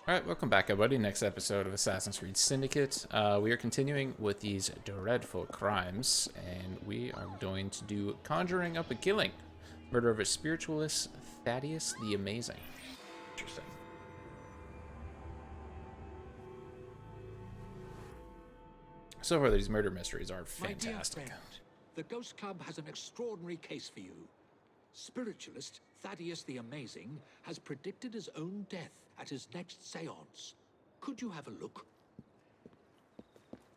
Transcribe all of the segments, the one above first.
Alright, welcome back everybody. Next episode of Assassin's Creed Syndicate. We are continuing with these dreadful crimes, and we are going to do conjuring up a killing. Murder of a spiritualist, Thaddeus the Amazing. Interesting. So far, these murder mysteries are fantastic. My dear friend, the Ghost Club has an extraordinary case for you. Spiritualist Thaddeus the Amazing has predicted his own death at his next seance. Could you have a look?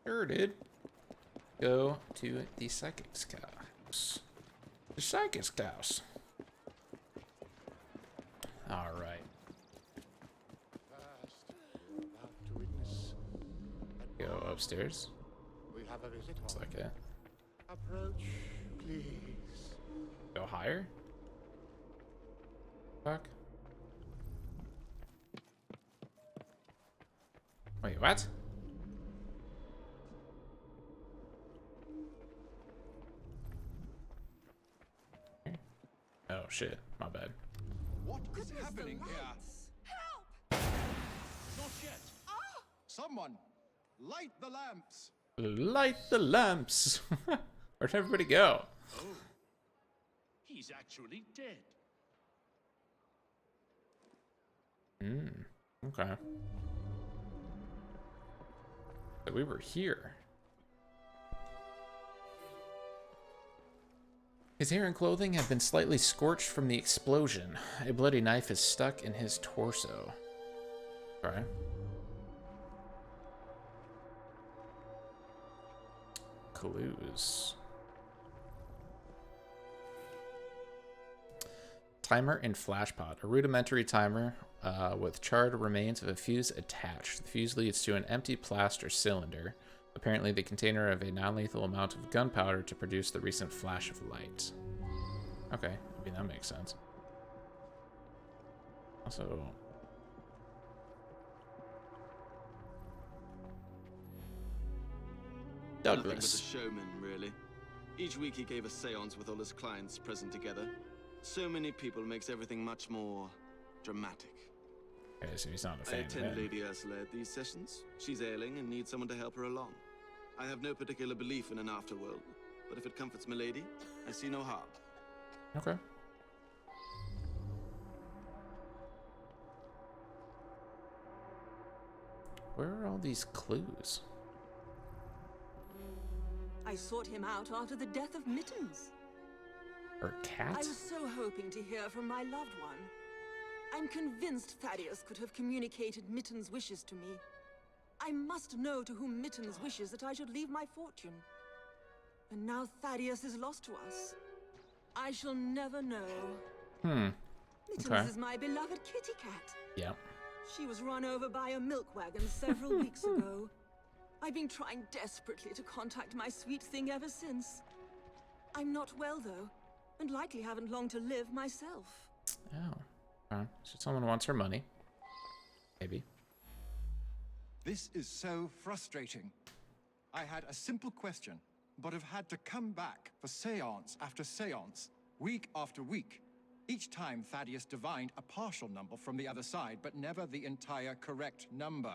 Sure, dude. Go to the psychic's house. The psychic's house. Alright. About to witness. Go upstairs. We have a visitor. Looks like it. Approach, please. Go higher? Fuck. Wait, what? Oh shit, my bad. What is happening here? Help! Not yet. Someone, light the lamps. Light the lamps! Where'd everybody go? Oh, he's actually dead. Okay. So we were here. His hair and clothing have been slightly scorched from the explosion. A bloody knife is stuck in his torso. Okay. Clues. Timer and flashpot. A rudimentary timer with charred remains of a fuse attached. The fuse leads to an empty plaster cylinder, apparently the container of a non-lethal amount of gunpowder to produce the recent flash of light. Okay, I mean, that makes sense. Also... Nothing but a Douglas. showman, really. Each week he gave a seance with all his clients present together. So many people makes everything much more dramatic. Okay, so he's not a I fan of attend him. Lady Ursula at these sessions. She's ailing and needs someone to help her along. I have no particular belief in an afterworld, but if it comforts Milady, I see no harm. Okay. Where are all these clues? I sought him out after the death of Mittens. Or I cat? was so hoping to hear from my loved one. I'm convinced Thaddeus could have communicated Mittens' wishes to me. I must know to whom Mittens wishes that I should leave my fortune. And now Thaddeus is lost to us. I shall never know. Mittens Okay. is my beloved kitty cat. Yep. She was run over by a milk wagon several weeks ago. I've been trying desperately to contact my sweet thing ever since. I'm not well, though, and likely haven't long to live myself. Oh. Okay. So someone wants her money. Maybe. This is so frustrating. I had a simple question, but have had to come back for seance after seance, week after week. Each time Thaddeus divined a partial number from the other side, but never the entire correct number.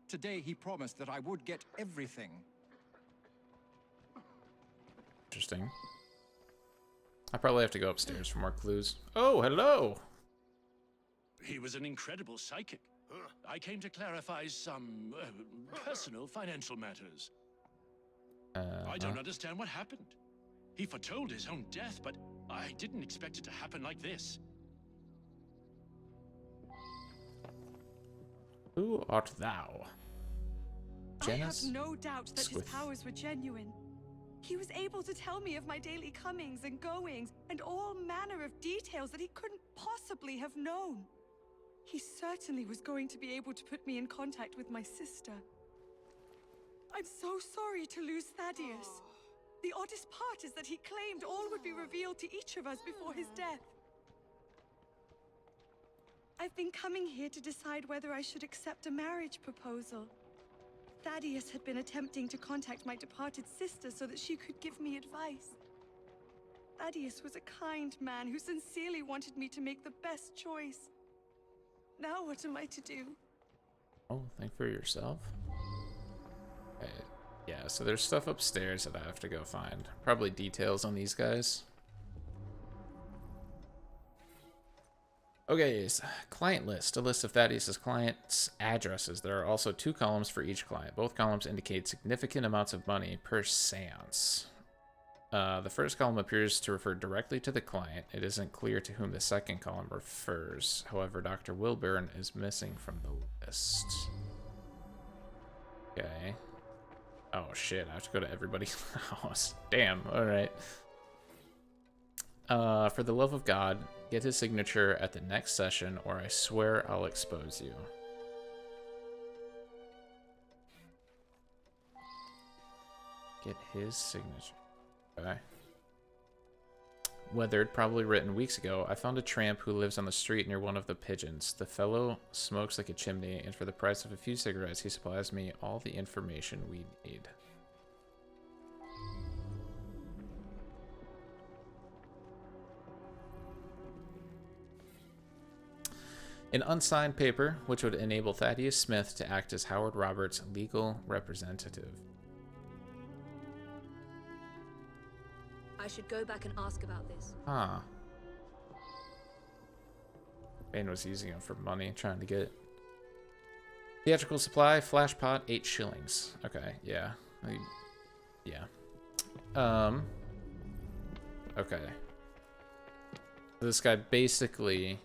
Today he promised that I would get everything. Interesting. I probably have to go upstairs for more clues. Oh, hello! He was an incredible psychic. I came to clarify some personal financial matters. I don't understand what happened. He foretold his own death, but I didn't expect it to happen like this. Who art thou? Janus? I have no doubt that his Swift. powers were genuine. He was able to tell me of my daily comings and goings, and all manner of details that he couldn't possibly have known. He certainly was going to be able to put me in contact with my sister. I'm so sorry to lose Thaddeus. The oddest part is that he claimed all would be revealed to each of us before his death. I've been coming here to decide whether I should accept a marriage proposal. Thaddeus had been attempting to contact my departed sister so that she could give me advice. Thaddeus was a kind man who sincerely wanted me to make the best choice. Now what am I to do? Oh, think for yourself? Okay. Yeah, so there's stuff upstairs that I have to go find. Probably details on these guys. Okay, client list. A list of Thaddeus' clients' addresses. There are also 2 columns for each client. Both columns indicate significant amounts of money per seance. The first column appears to refer directly to the client. It isn't clear to whom the second column refers. However, Dr. Wilburn is missing from the list. Okay. Oh shit, I have to go to everybody's house. Damn, alright. For the love of God, get his signature at the next session or I swear I'll expose you. Get his signature. Okay. Weathered, probably written weeks ago. I found a tramp who lives on the street near one of the pigeons. The fellow smokes like a chimney, and for the price of a few cigarettes, he supplies me all the information we need. An unsigned paper, which would enable Thaddeus Smith to act as Howard Roberts' legal representative. I should go back and ask about this. Huh. Bane was using him for money, trying to get theatrical supply, flash pot, 8 shillings. Okay, yeah. Yeah. Okay. This guy basically,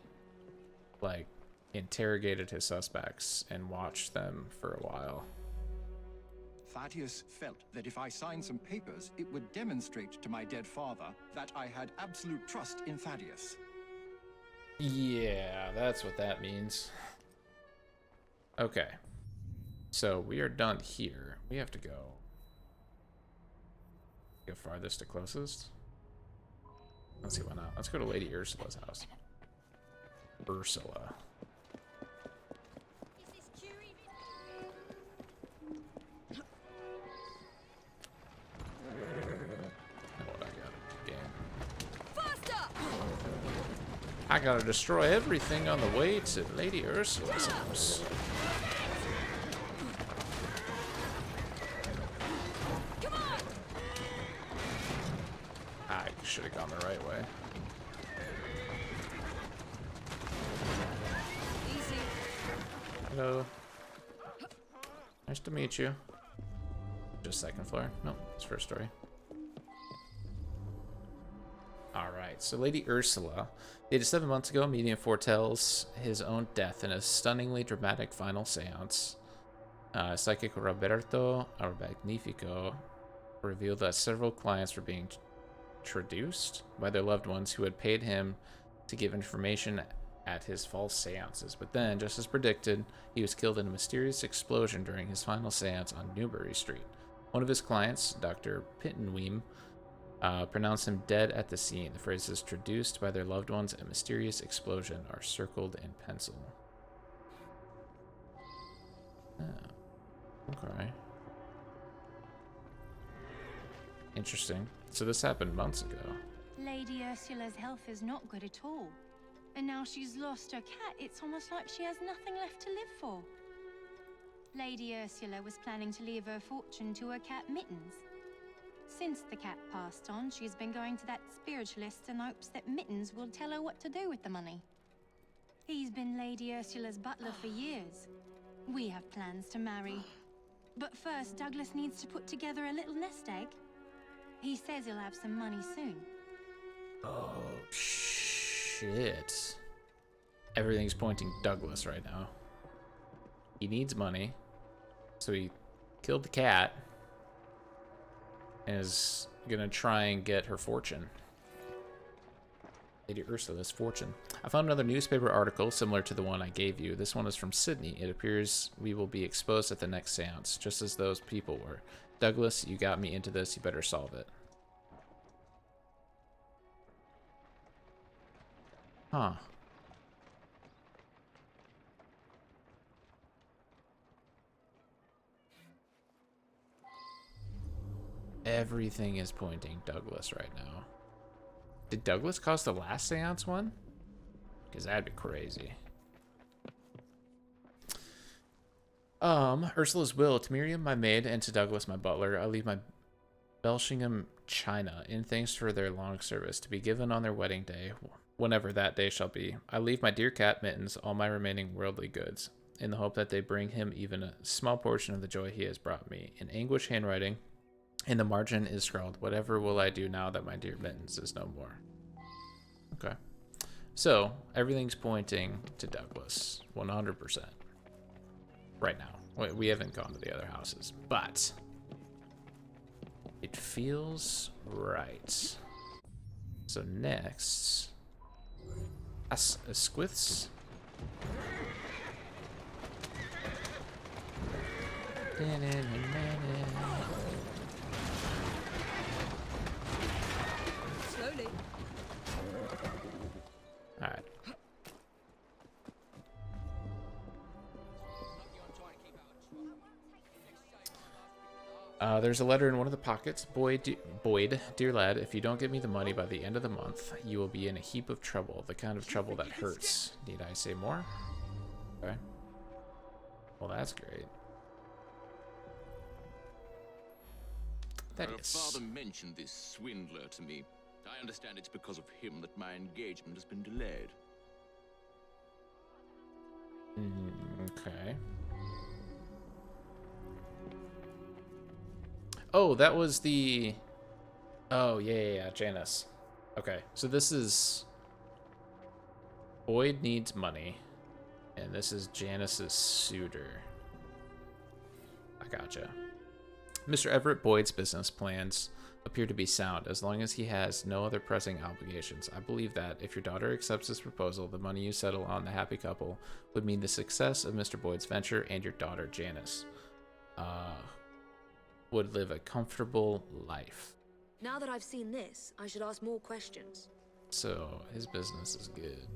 like, interrogated his suspects and watched them for a while. Thaddeus felt that if I signed some papers, it would demonstrate to my dead father that I had absolute trust in Thaddeus. Yeah, that's what that means. Okay. So we are done here. We have to go farthest to closest. Let's see, why not? Let's go to Lady Ursula's house. Ursula. I gotta destroy everything on the way to Lady Ursula's house. Come on! I should have gone the right way. Easy. Hello. Nice to meet you. Just second floor? No, it's first story. Alright, so Lady Ursula. Dated 7 months ago, medium foretells his own death in a stunningly dramatic final seance. Psychic Roberto Magnifico revealed that several clients were being traduced by their loved ones who had paid him to give information at his false seances. But then, just as predicted, he was killed in a mysterious explosion during his final seance on Newbury Street. One of his clients, Dr. Pittenweem, pronounced him dead at the scene. The phrases "traduced by their loved ones" and "mysterious explosion" are circled in pencil. Oh, okay. Interesting. So this happened months ago. Lady Ursula's health is not good at all. And now she's lost her cat, it's almost like she has nothing left to live for. Lady Ursula was planning to leave her fortune to her cat Mittens. Since the cat passed on, she's been going to that spiritualist in hopes that Mittens will tell her what to do with the money. He's been Lady Ursula's butler for years. We have plans to marry. But first, Douglas needs to put together a little nest egg. He says he'll have some money soon. Oh, shit. Everything's pointing Douglas right now. He needs money, so he killed the cat and is gonna try and get her fortune. Lady Ursula's fortune. I found another newspaper article similar to the one I gave you. This one is from Sydney. It appears we will be exposed at the next seance, just as those people were. Douglas, you got me into this. You better solve it. Huh. Everything is pointing Douglas right now. Did Douglas cause the last seance one? Because that'd be crazy. Ursula's will. To Miriam, my maid, and to Douglas, my butler, I leave my Belchingham china in thanks for their long service, to be given on their wedding day, whenever that day shall be. I leave my dear cat Mittens all my remaining worldly goods, in the hope that they bring him even a small portion of the joy he has brought me. In anguish handwriting, in the margin is scrawled, "Whatever will I do now that my dear Mittens is no more?" Okay. So, everything's pointing to Douglas. 100%. Right now. We haven't gone to the other houses, but it feels right. So next, Asquith's. Slowly. All right. There's a letter in one of the pockets. Boyd, dear lad, if you don't get me the money by the end of the month, you will be in a heap of trouble. The kind of trouble that hurts. Need I say more? Okay. Well, that's great. Her father mentioned this swindler to me. I understand it's because of him that my engagement has been delayed. Okay. Oh, that was the... Oh, yeah, Janice. Okay, so this is... Boyd needs money. And this is Janice's suitor. I gotcha. Mr. Everett Boyd's business plans appear to be sound, as long as he has no other pressing obligations. I believe that, if your daughter accepts this proposal, the money you settle on the happy couple would mean the success of Mr. Boyd's venture, and your daughter, Janice, would live a comfortable life. Now that I've seen this, I should ask more questions. So, his business is good,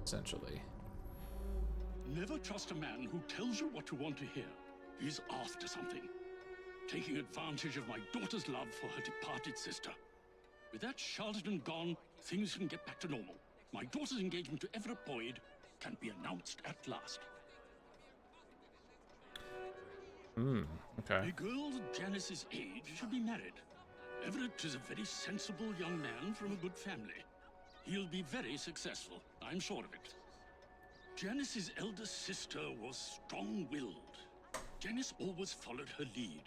essentially. Never trust a man who tells you what you want to hear. He's after something. Taking advantage of my daughter's love for her departed sister. With that charlatan gone, things can get back to normal. My daughter's engagement to Everett Boyd can be announced at last. Okay. A girl Janice's age should be married. Everett is a very sensible young man from a good family. He'll be very successful, I'm sure of it. Janice's elder sister was strong-willed. Janice always followed her lead.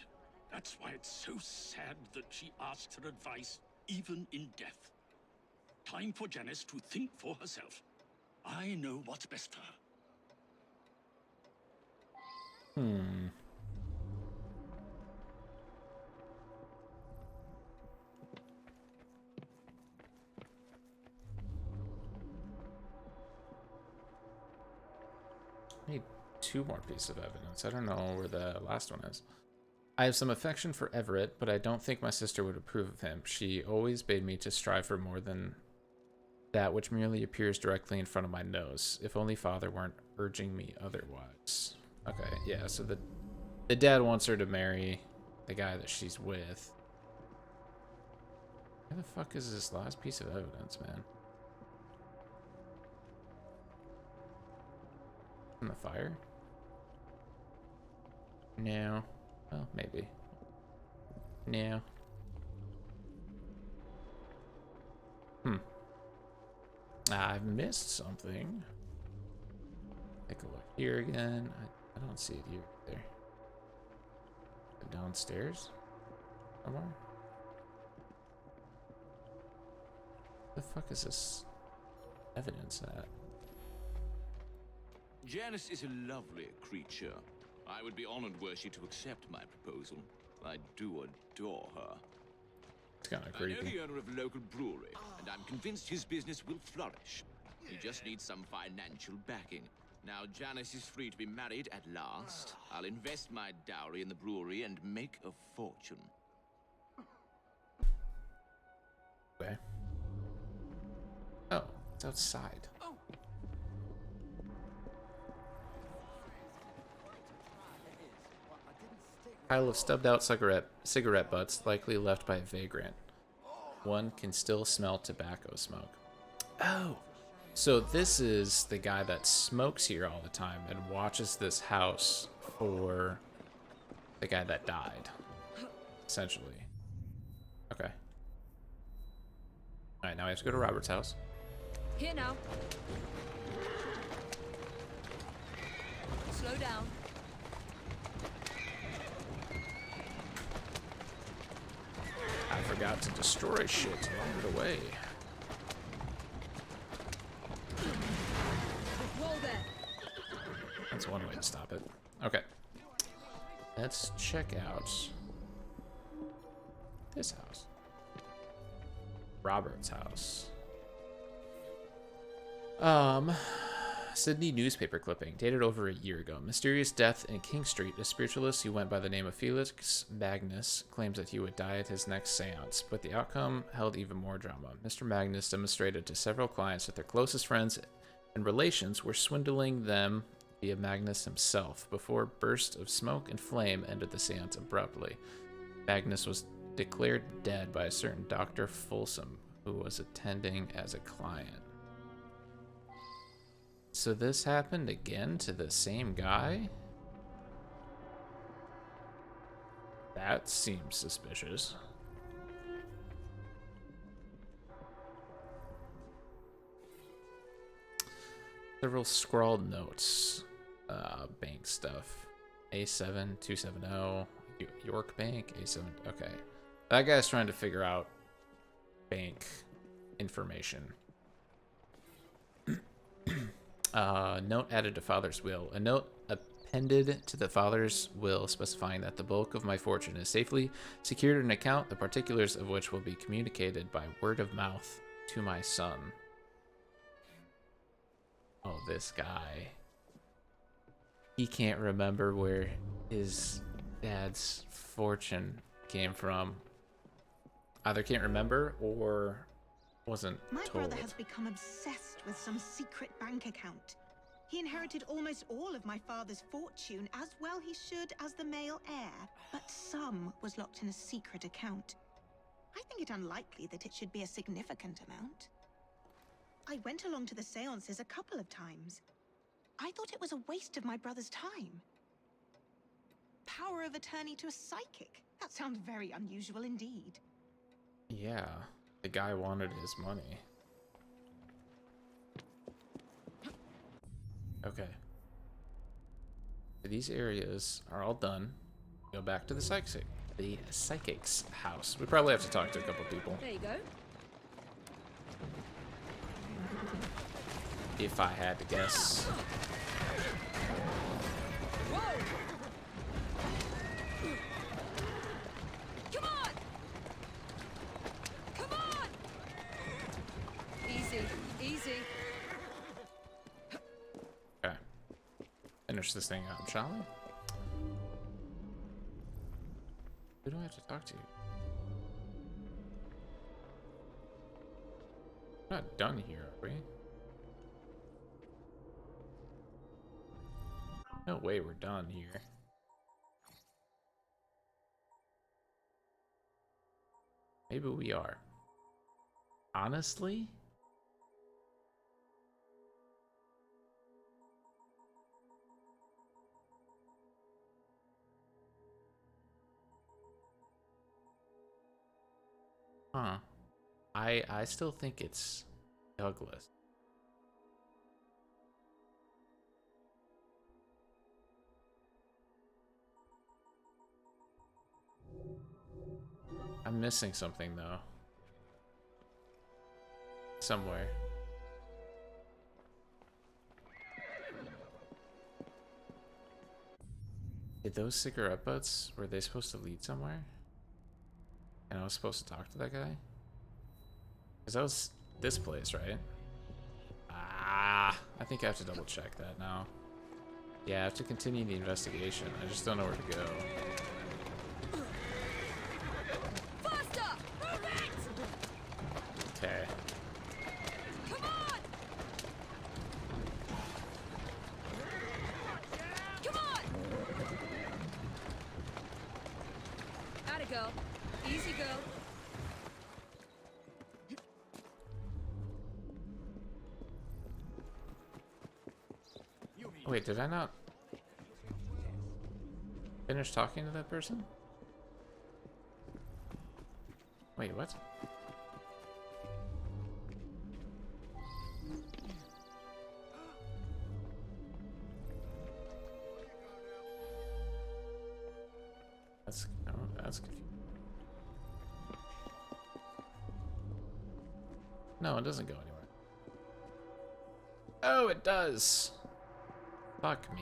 That's why it's so sad that she asks her advice, even in death. Time for Janice to think for herself. I know what's best for her. Need two more pieces of evidence. I don't know where the last one is. I have some affection for Everett, but I don't think my sister would approve of him. She always bade me to strive for more than that which merely appears directly in front of my nose. If only father weren't urging me otherwise. Okay, yeah, so the dad wants her to marry the guy that she's with. Where the fuck is this last piece of evidence, man? In the fire? No. Well, maybe. No. I've missed something. Take a look here again. I don't see it here either. Downstairs? Somewhere? The fuck is this evidence at? Janice is a lovely creature. I would be honored were she to accept my proposal. I do adore her. It's kind of I know creepy. the owner of a local brewery, and I'm convinced his business will flourish. He just needs some financial backing. Now Janice is free to be married at last. I'll invest my dowry in the brewery and make a fortune. Okay. Oh, it's outside. Pile of stubbed out cigarette butts, likely left by a vagrant. One can still smell tobacco smoke. Oh, So this is the guy that smokes here all the time and watches this house for the guy that died, essentially. Okay. All right, now we have to go to Robert's house. Here now. Slow down. I forgot to destroy shit along the way. Whoa there. That's one way to stop it. Okay. Let's check out this house. Robert's house. Sydney newspaper clipping, dated over a year ago. Mysterious death in King Street. A spiritualist who went by the name of Felix Magnus claims that he would die at his next seance, but the outcome held even more drama. Mr. Magnus demonstrated to several clients that their closest friends and relations were swindling them via Magnus himself. Before a burst of smoke and flame ended the seance abruptly. Magnus was declared dead by a certain Dr. Folsom, who was attending as a client. So this happened again to the same guy? That seems suspicious. Several scrawled notes. Bank stuff. A7270. York Bank. A7. Okay. That guy's trying to figure out bank information. Note added to father's will. A note appended to the father's will specifying that the bulk of my fortune is safely secured in an account, the particulars of which will be communicated by word of mouth to my son. Oh, this guy. He can't remember where his dad's fortune came from. Either can't remember or wasn't My told. brother has become obsessed with some secret bank account. He inherited almost all of my father's fortune, as well he should as the male heir, but some was locked in a secret account. I think it unlikely that it should be a significant amount. I went along to the seances a couple of times. I thought it was a waste of my brother's time. Power of attorney to a psychic? That sounds very unusual indeed. Yeah, the guy wanted his money. Okay. These areas are all done. Go back to the psychic's house. We probably have to talk to a couple people. There you go. If I had to guess. Whoa! Come on! Come on! Easy, easy. Okay. Finish this thing out, shall we? Who do I have to talk to? We're not done here, are we? No way we're done here. Maybe we are. Honestly? Huh. I still think it's Douglas. I'm missing something though. Somewhere. Did those cigarette butts, were they supposed to lead somewhere? And I was supposed to talk to that guy? Because that was this place, right? Ah, I think I have to double check that now. Yeah, I have to continue the investigation. I just don't know where to go. Faster! Move it! Okay. Come on! Come on! Atta girl. Easy girl. Wait, did I not finish talking to that person? Wait, what? That's confusing. No, it doesn't go anywhere. Oh, it does. Fuck me.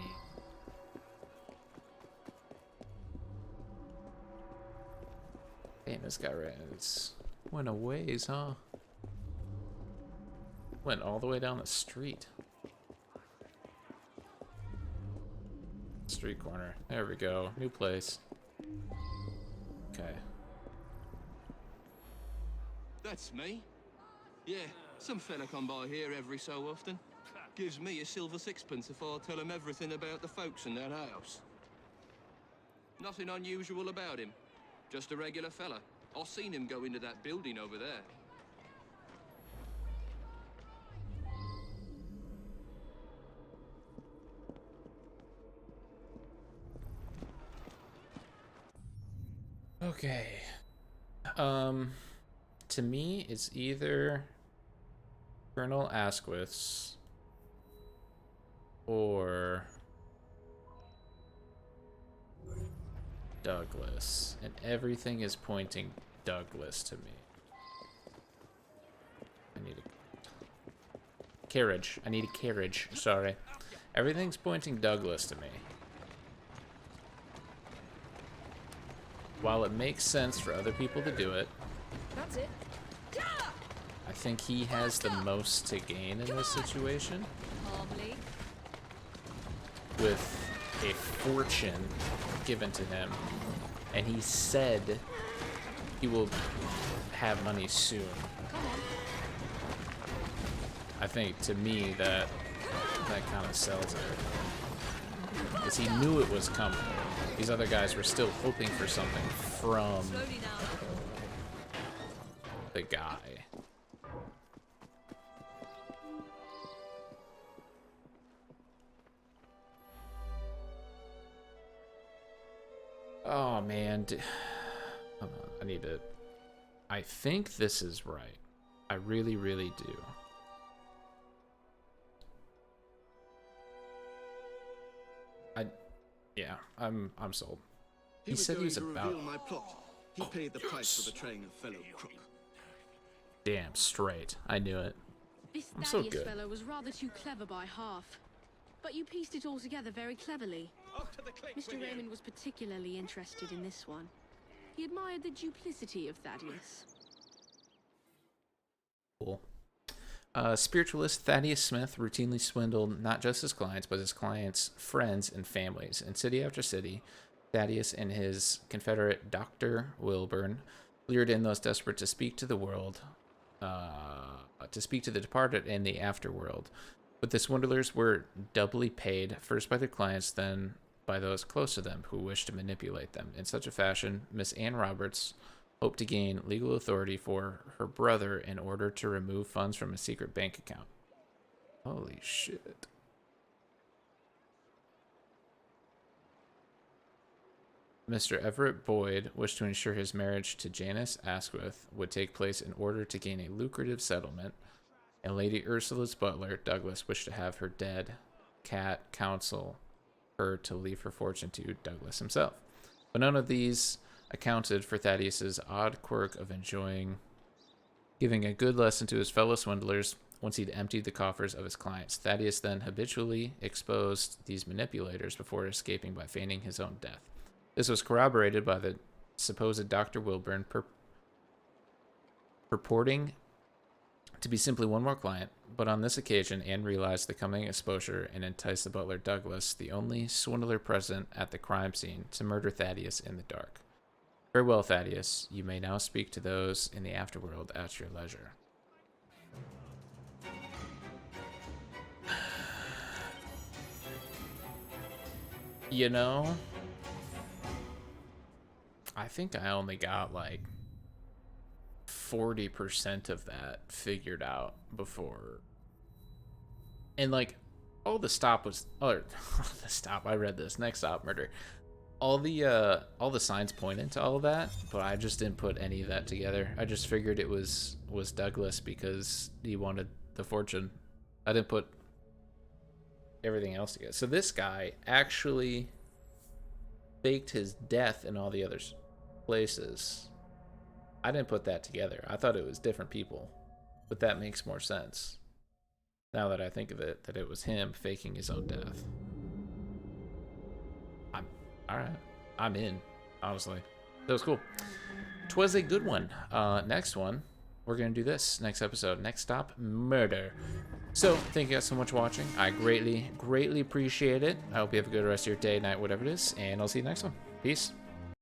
Damn, this guy went a ways, huh? Went all the way down the street. Street corner. There we go. New place. Okay. That's me. Yeah, some fella come by here every so often. Gives me a silver sixpence if I tell him everything about the folks in that house. Nothing unusual about him. Just a regular fella. I seen him go into that building over there. Okay. To me, it's either Colonel Asquith's or Douglas, and everything is pointing Douglas to me. I need a carriage. I need a carriage. Sorry. Everything's pointing Douglas to me. While it makes sense for other people to do it, That's it. I think he has the most to gain in this situation. Calmly. With a fortune given to him, and he said he will have money soon. I think to me that kind of sells it, because he knew it was coming. These other guys were still hoping for something from the guy. Oh man, hold on. I need to. I think this is right. I really, really do. Yeah, I'm sold. He said he was about. My plot. He paid the price for betraying a fellow crook. Damn straight. I knew it. This I'm so Thaddeus good. fellow was rather too clever by half, but you pieced it all together very cleverly. Mr. Raymond was particularly interested in this one. He admired the duplicity of Thaddeus. Cool. Spiritualist Thaddeus Smith routinely swindled not just his clients, but his clients' friends and families. In city after city, Thaddeus and his confederate Dr. Wilburn lured in those desperate to speak to the world, to speak to the departed in the afterworld. But the swindlers were doubly paid, first by their clients, then by those close to them who wished to manipulate them. In such a fashion, Miss Ann Roberts hoped to gain legal authority for her brother in order to remove funds from a secret bank account. Holy shit. Mr. Everett Boyd wished to ensure his marriage to Janice Asquith would take place in order to gain a lucrative settlement, and Lady Ursula's butler, Douglas, wished to have her dead cat counsel her to leave her fortune to Douglas himself. But none of these accounted for Thaddeus's odd quirk of giving a good lesson to his fellow swindlers once he'd emptied the coffers of his clients. Thaddeus then habitually exposed these manipulators before escaping by feigning his own death. This was corroborated by the supposed Dr. Wilburn purporting to be simply one more client, but on this occasion, Anne realized the coming exposure and enticed the butler Douglas, the only swindler present at the crime scene, to murder Thaddeus in the dark. Farewell, Thaddeus. You may now speak to those in the afterworld at your leisure. You know, I think I only got like 40% of that figured out before. And like, all the stop was, or the stop, I read this, next stop murder. All the signs pointed to all of that, but I just didn't put any of that together. I just figured it was Douglas because he wanted the fortune. I didn't put everything else together. So this guy actually faked his death in all the other places. I didn't put that together. I thought it was different people, but that makes more sense now that I think of it, that it was him faking his own death. All right, I'm in, honestly. That was cool. 'Twas a good one. Next one, we're going to do this next episode. Next stop, murder. So, thank you guys so much for watching. I greatly, greatly appreciate it. I hope you have a good rest of your day, night, whatever it is, and I'll see you next one. Peace.